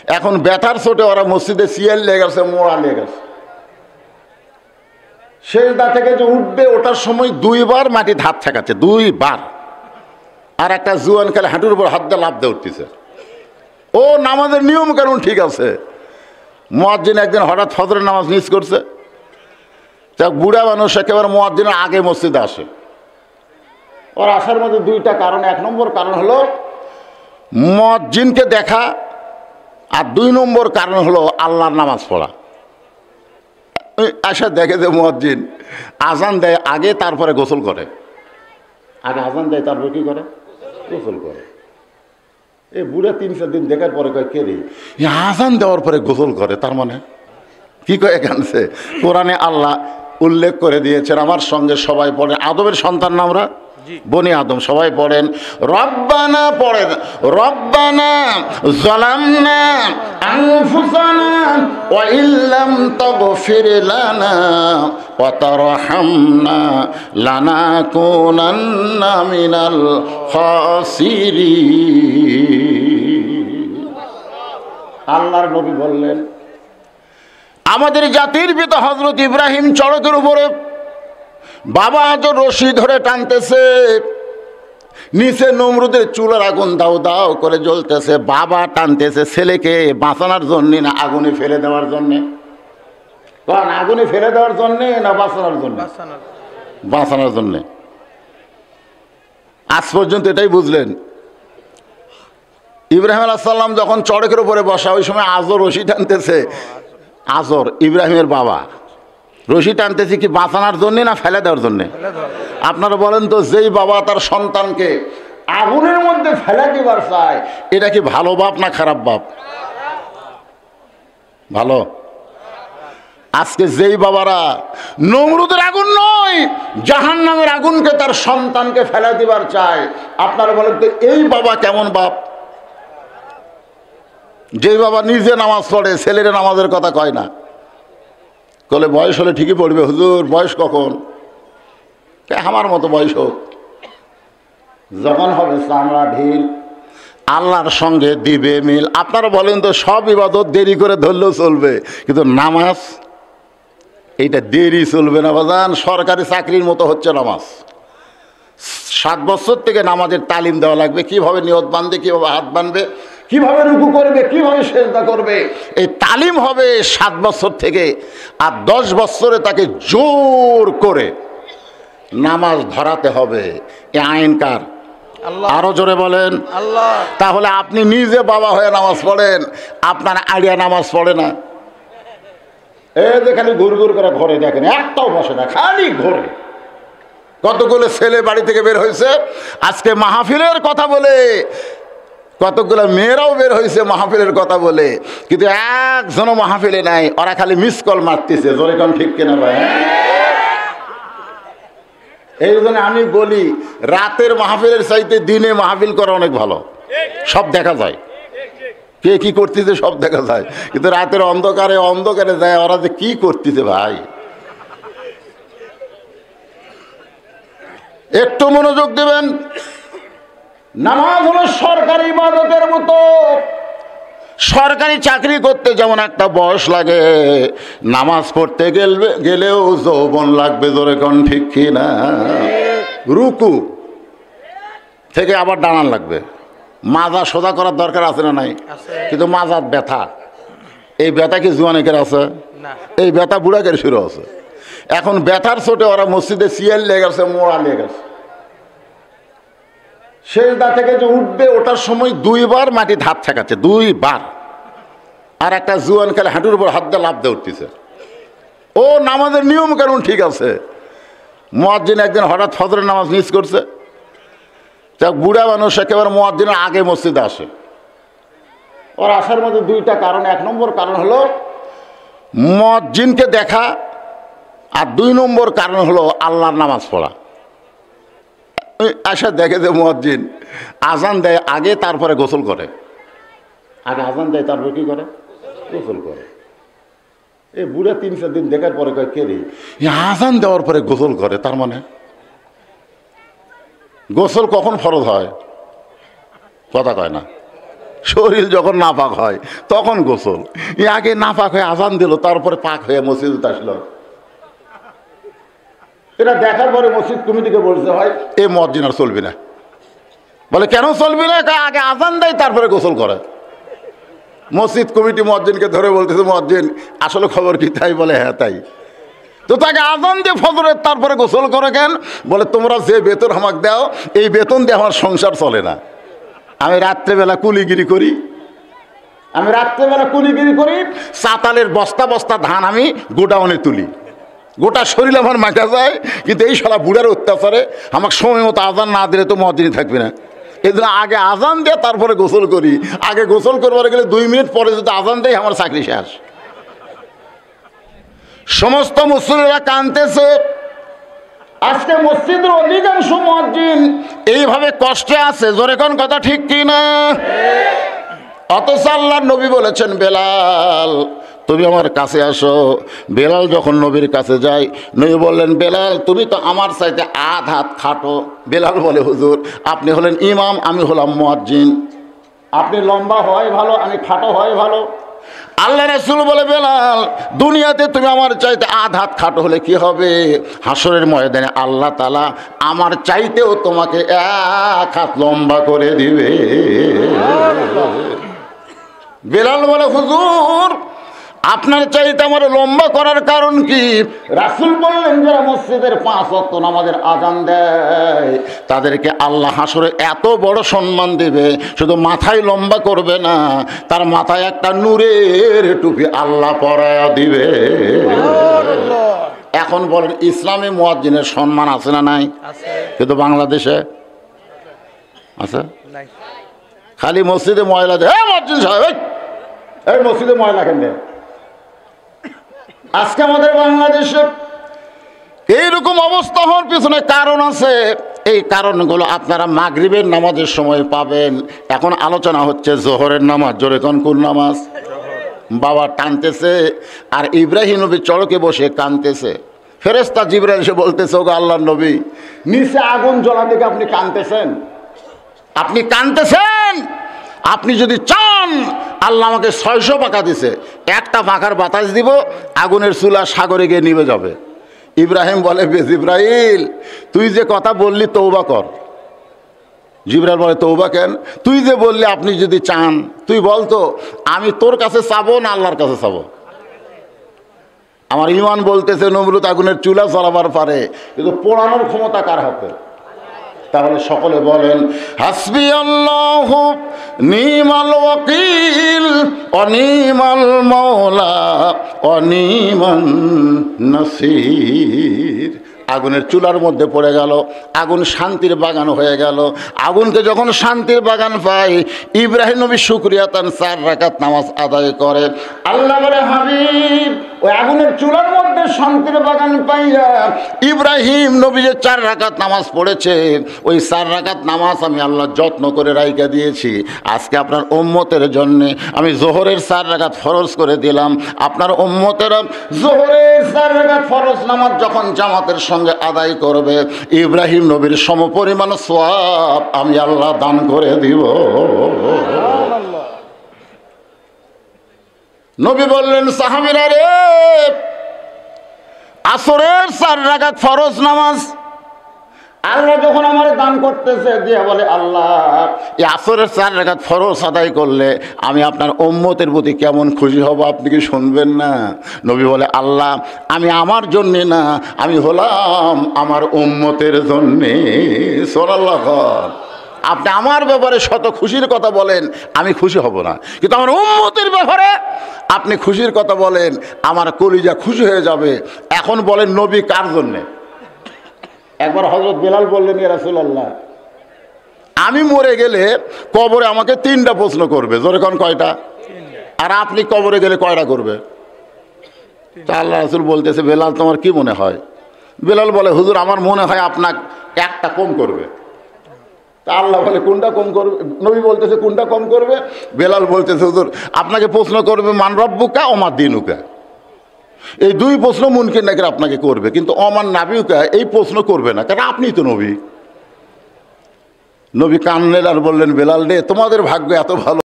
এখন ব্যথার চোটে ওরা মসজিদে সিয়াল লেগে গেছে, মোড়া লেগে গেছে। সেজদা থেকে যে উঠবে ওটার সময় দুইবার মাটিতে হাত ঠেকাচ্ছে, দুইবার। আর একটা জুয়ান খেলে হাঁটুর উপর হাত দিয়ে লাফ দিয়ে উঠতেছে। ও নামাজের নিয়ম কানুন ঠিক আছে। মুয়াজ্জিন একদিন হঠাৎ ফজরের নামাজ মিস করছে। যাক, বুড়া মানুষ একেবারে মুয়াজ্জিনের আগে মসজিদে আসে। ওর আসার মধ্যে দুইটা কারণ। এক নম্বর কারণ হলো মুয়াজ্জিনকে দেখা, আর দুই নম্বর কারণ হলো আল্লাহর নামাজ পড়া। আশা দেখে যে মুয়াজ্জিন আজান দেয় আগে, তারপরে গোসল করে। আগে আজান দেয়, তারপরে কি করে? গোসল করে। এই বুড়া 3-4 দিন দেখার পরে কয়, কে রে আজান দেওয়ার পরে গোসল করে? তার মানে কি কয়ে কানছে? কোরআনে আল্লাহ উল্লেখ করে দিয়েছেন। আমার সঙ্গে সবাই পড়েন, আদমের সন্তান না আমরা, বনি আদম, সবাই পড়েন রব্বানা, পড়েন রব্বানা যালামনা আনফুসানা ওয়া ইল্লাম তাগফির লানা ওয়া তারহামনা লানাকুনান্না মিনাল খাসিরিন। আল্লাহর নবী বললেন, আমাদের জাতির পিতা হযরত ইব্রাহিম চড়কের উপরে বাবা তো রশি ধরে টানতেছে, নিচে নমরুদের চুলার আগুন দাও দাও করে জ্বলতেছে। বাবা টানতেছে ছেলেকে বাঁচানোর জন্যে না আগুনে ফেলে দেওয়ার জন্যে? কারণ আগুনে ফেলে দেওয়ার জন্যে না বাঁচানোর জন্য? বাঁচানোর জন্যে। আজ পর্যন্ত এটাই বুঝলেন। ইব্রাহিম আলাইহিস সালাম যখন চড়কের উপরে বসা, ওই সময় আজর রশি টানতেছে। আজর ইব্রাহিমের বাবা রশি টানতেছে কি বাঁচানোর জন্যে না ফেলে দেওয়ার জন্যে? আপনারা বলেন তো, যেই বাবা তার সন্তানকে আগুনের মধ্যে ফেলে দিবার চায়, এটা কি ভালো বাপ না খারাপ বাপ? ভালো। আজকে যেই বাবারা নমরুদের আগুন নয়, জাহান্নামের আগুনকে তার সন্তানকে ফেলে দিবার চায়, আপনারা বলেন তো এই বাবা কেমন বাপ? যেই বাবা নিজে নামাজ পড়ে, ছেলের নামাজের কথা কয় না, বলে বয়স হলে ঠিকই পড়বে। হুজুর বয়স কখন? আমার মতো বয়স হোক, যখন হবে চামড়া ঢিল, আল্লাহর সঙ্গে দিবে মিল। আপনারা বলেন তো, সব ইবাদত দেরি করে ধরলেও চলবে, কিন্তু নামাজ এইটা দেরি চলবে না বাজান। সরকারি চাকরির মতো হচ্ছে নামাজ। 7 বছর থেকে নামাজের তালিম দেওয়া লাগবে, কিভাবে নিয়ত বাঁধবে, কিভাবে হাত বাঁধবে, কিভাবে রুকু করবে, কিভাবে সেজদা করবে। এই তালিম হবে 7 বছর থেকে। আর 10 বছরে তাকে জোর করে নামাজ ধরাতে হবে। এ আইন কার? আরো জোরে বলেন আল্লাহ। তাহলে আপনি নিজে বাবা হয়ে নামাজ পড়েন, আপনার আইডিয়া নামাজ পড়ে না। এই যে খালি ঘুর ঘুর করে ঘরে দেখেন, একটাও বসে না, খালি ঘোরে। কতগুলো ছেলে বাড়ি থেকে বের হয়েছে আজকে মাহফিলের কথা বলে, কতগুলো মেয়েরাও বের হয়েছে মাহফিলের কথা বলে, কিন্তু একজনও মাহফিলে নাই। ওরা খালি মিস কল মারতেছে। জোরে কোন ঠিক কিনা ভাই? এই জন্য আমি বলি, রাতের মাহফিলের চাইতে দিনে মাহফিল করা অনেক ভালো। সব দেখা যায়, কে কি করতেছে সব দেখা যায়। কিন্তু রাতের অন্ধকারে অন্ধকারে যায় ওরা যে কি করতেছে ভাই। একটু মনোযোগ দেবেন। নামাজ হলো সরকারি ইবাদতের মতো। সরকারি চাকরি করতে যেমন একটা বয়স লাগে, নামাজ পড়তে গেলেও যৌবন লাগবে। জোরে কোন ঠিক কিনা? রুকু থেকে আবার দাঁড়ান লাগবে। মাজা সোজা করার দরকার আছে না নাই? কিন্তু মাজার ব্যথা, এই ব্যথা কি জুয়ানেকের আছে? এই ব্যথা বুড়াকের শুরু আছে। এখন ব্যথার চোটে ওরা মসজিদে সিয়াল লেগে গেছে, মোড়া লেগে গেছে। সেজদা থেকে যে উঠবে ওটার সময় দুইবার মাটিতে হাত ঠেকাচ্ছে, দুইবার। আর একটা জুয়ান খেলে হাঁটুর উপর হাত দিয়ে লাফ দিয়ে উঠতেছে। ও নামাজের নিয়ম কানুন ঠিক আছে। মুয়াজ্জিন একদিন হঠাৎ ফজরের নামাজ মিস করছে। যাক, বুড়া মানুষ একেবারে মুয়াজ্জিনের আগে মসজিদে আসে। ওর আসার মধ্যে দুইটা কারণ। এক নম্বর কারণ হলো মুয়াজ্জিনকে দেখা, আর দুই নম্বর কারণ হলো আল্লাহর নামাজ পড়া। আশা দেখে যে মুয়াজ্জিন আজান দেয় আগে, তারপরে গোসল করে। আগে আজান দেয়, তারপরে কি করে? গোসল করে। এই বুড়া 3-4 দিন দেখার পরে কয়, কে রে আজান দেওয়ার পরে গোসল করে? তার মানে গোসল কখন ফরজ হয়? কথা কয় না। শরীর যখন নাপাক হয় তখন গোসল। আগে নাপাক হয়ে আজান দিল, তারপরে পাক হয়ে মসজিদে আসলো। এটা দেখার পরে মসজিদ কমিটিকে বলতে হয় এই মুয়াজ্জিন আর চলবি না। বলে কেন চলবি না? আগে আজান দেয় তারপরে গোসল করে। মসজিদ কমিটি মুয়াজ্জিনকে ধরে বলতেছে, মুয়াজ্জিন আসলে খবর কি? তাই বলে হ্যাঁ তাই। তো তাকে আজান দিয়ে ফজরের তারপরে গোসল করে কেন? বলে তোমরা যে বেতন আমাকে দাও এই বেতন দিয়ে আমার সংসার চলে না। আমি রাত্রেবেলা কুলিগিরি করি, চাতালের বস্তা বস্তা ধান আমি গোডাউনে তুলি, গোটা শরীর আমার মাখা যায়, কিন্তু এই শালা বুড়ার অত্যাচারে আমাকে সময় মতো আজান না দিলে তো মুয়াজ্জিনই থাকবে না। এই জন্য আগে আজান দিয়ে তারপরে গোসল করি। আগে গোসল করবার গেলে 2 মিনিট পরে যদি আজান দেয় আমার চাকরি শেষ। সমস্ত মুসল্লিরা কাঁদতেছে। আজকে মসজিদের অধিকাংশ মুয়াজ্জিন এইভাবে কষ্টে আছে। জোরে কোন কথা ঠিক কি না? অথচ আল্লাহর নবী বলেছেন, বেলাল তুমি আমার কাছে আসো। বেলাল যখন নবীর কাছে যায়, নবী বললেন, বেলাল তুমি তো আমার চাইতে আধ হাত খাটো। বেলাল বলে, হুজুর আপনি হলেন ইমাম, আমি হলাম মুয়াজ্জিন। আপনি লম্বা হয় ভালো, আমি খাটো হয় ভালো। আল্লাহ রাসূল বলে, বেলাল দুনিয়াতে তুমি আমার চাইতে আধ হাত খাটো হলে কি হবে? হাসরের ময়দানে আল্লাহ তাআলা আমার চাইতেও তোমাকে 1 হাত লম্বা করে দিবে। বেলাল বলে, হুজুর আপনার চাইতে আমার লম্বা করার কারণ কি? রাসূল বললেন, যারা মসজিদের 5 ওয়াক্ত নামাজের আজান দেয় তাদেরকে আল্লাহ হাসরে এত বড় সম্মান দেবে, শুধু মাথায় লম্বা করবে না, তার মাথায় একটা নূরের টুপি আল্লাহ পরায়া দিবে। এখন বলেন ইসলামে মুয়াজ্জিনের সম্মান আছে না নাই? কিন্তু বাংলাদেশে আছে। খালি মসজিদে ময়লা দেয়, মুয়াজ্জিন সাহেব এই মসজিদে ময়লা কেন দেয়? আজকে আমাদের বাংলাদেশে এইরকম অবস্থা হওয়ার পিছনে কারণ আছে। এই কারণগুলো আপনারা মাগরিবের নামাজের সময় পাবেন। এখন আলোচনা হচ্ছে জোহরের নামাজ। জোরে কোন নামাজ? বাবা টানতেছে আর ইব্রাহিম নবী চড়কে বসে কাঁদতেছে। ফেরেশতা জিবরাইল এসে বলতেছে, ওগো আল্লাহর নবী নিচে আগুন জ্বলা থেকে আপনি কাঁদতেছেন, আপনি কাঁদতেছেন। আপনি যদি চান, আল্লাহ আমাকে 600 পাখা দিছে, একটা পাখার বাতাস দিব, আগুনের চুলা সাগরে গিয়ে নিভে যাবে। ইব্রাহিম বলে, জিবরাইল তুই যে কথা বললি তওবা কর। জিবরাইল বলে, তওবা কেন? তুই যে বললি আপনি যদি চান, তুই বলতো আমি তোর কাছে চাবো না আল্লাহর কাছে চাবো? আমার ইমান বলতেছে নমরুদ আগুনের চুলা জ্বালাবার পারে, কিন্তু পোড়ানোর ক্ষমতা কার হাতে? তাহলে সকলে বলেন, হাসবি আল্লাহু নিমাল ওয়াকিল অনিমাল মাওলা অনিমান নাসির। আগুনের চুলার মধ্যে পড়ে গেল, আগুন শান্তির বাগান হয়ে গেল। আগুনকে যখন শান্তির বাগান পায়, ইব্রাহিম নবী শুকরিয়া তান 4 রাকাত নামাজ আদায় করে। আল্লাহ বলে, হাবিব ওই আগুনের চুলার মধ্যে শান্তির বাগান পাইয়া ইব্রাহিম নবী যে 4 রাকাত নামাজ পড়েছে, ওই 4 রাকাত নামাজ আমি আল্লাহ যত্ন করে রাইখা দিয়েছি। আজকে আপনার উম্মতের জন্য আমি জোহরের 4 রাকাত ফরজ করে দিলাম। আপনার উম্মতেরা জোহরের 4 রাকাত ফরজ নামাজ যখন জামাতের সঙ্গে আদায় করবে, ইব্রাহিম নবীর সমপরিমাণ সওয়াব আমি আল্লাহ দান করে দিব। নবী বললেন, সাহাবীরা রে, আসরের 4 রাকাত ফরজ নামাজ আল্লাহ যখন আমার দান করতেছে, দিয়ে বলে, আল্লাহ এই আসরের 4 রাকাত ফরজ আদায় করলে আমি আপনার উম্মতের প্রতি কেমন খুশি হব আপনি কি শুনবেন না? নবী বলে, আল্লাহ আমি আমার জন্যে না, আমি হলাম আমার উম্মতের জন্যে। সুবহানাল্লাহ। আপনি আমার ব্যাপারে শত খুশির কথা বলেন, আমি খুশি হব না, কিন্তু আমার উম্মতের ব্যাপারে আপনি খুশির কথা বলেন, আমার কলিজা খুশি হয়ে যাবে। এখন বলেন নবী কার জন্যে? একবার হযরত বেলাল বললেন, ইয়া রাসূলুল্লাহ আমি মরে গেলে কবরে আমাকে 3টা প্রশ্ন করবে। জোরে কোন কয়টা? আর আপনি কবরে গেলে কয়টা করবে? তা আল্লাহ রাসূল বলতেছে, বেলাল তোমার কি মনে হয়? বেলাল বলে, হুজুর আমার মনে হয় আপনার একটা কম করবে। তা আল্লাহ বলে, কোনটা কম করবে? নবী বলতেছে, কোনটা কম করবে? বেলাল বলতেছে, হুজুর আপনাকে প্রশ্ন করবে মান রব্বুকা ওমা দীনুকা। এই 2 প্রশ্ন মুনকির নাকির আপনাকে করবে, কিন্তু অমান নাবিউকা এই প্রশ্ন করবে না, কারণ আপনি তো নবী। নবী কানলেন আর বললেন, বেলাল রে তোমাদের ভাগ্য এত ভালো।